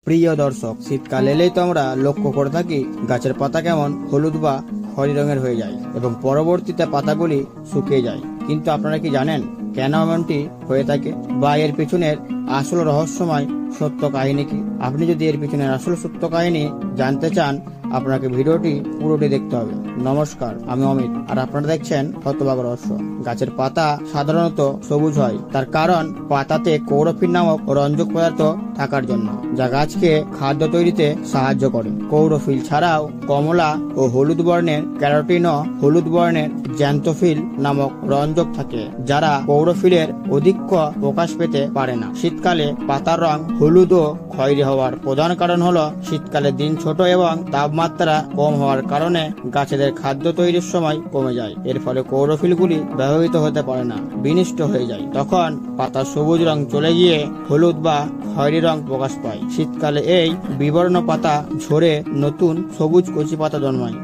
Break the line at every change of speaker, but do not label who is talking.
প্রিয় দর্শক, শীতকাল এলেই তো আমরা লক্ষ্য করে থাকি গাছের পাতা কেমন হলুদ বা খয়েরি রঙের হয়ে যায় এবং পরবর্তীতে পাতাগুলি শুকিয়ে যায়। কিন্তু আপনারা কি জানেন কেন এমনটি হয়ে থাকে বা এর পিছনের আসল রহস্যময় সত্য কাহিনী কি? আপনি যদি এর পিছনের আসল সত্য কাহিনী জানতে চান, আপনাকে ভিডিওটি পুরোটি দেখতে হবে। নমস্কার, আমি অমিত, আর আপনারা দেখছেন হতবাক রহস্য। গাছের পাতা সাধারণত সবুজ হয়, তার কারণ পাতাতে ক্লোরোফিল নামক রঞ্জক পদার্থ থাকার জন্য, যা গাছকে খাদ্য তৈরিতে সাহায্য করে। ক্লোরোফিল ছাড়াও কমলা ও হলুদ বর্ণের ক্যারোটিন ও হলুদ বর্ণের জ্যান্থোফিল নামক রঞ্জক থাকে, যারা ক্লোরোফিলের অধিক্য প্রকাশ পেতে পারে না। শীতকালে পাতার রং হলুদ ও খয়েরি হওয়ার প্রধান কারণ হলো শীতকালে দিন ছোট এবং তাপমাত্রা কম হওয়ার কারণে গাছেদের খাদ্য তৈরির সময় কমে যায়। এর ফলে ক্লোরোফিলগুলি ব্যবহৃত হতে পারে না, বিনষ্ট হয়ে যায়। তখন পাতার সবুজ রং চলে গিয়ে হলুদ বা খয়েরি রং প্রকাশ পায়। শীতকালে এই বিবর্ণ পাতা ঝরে নতুন সবুজ কচি পাতা জন্মায়।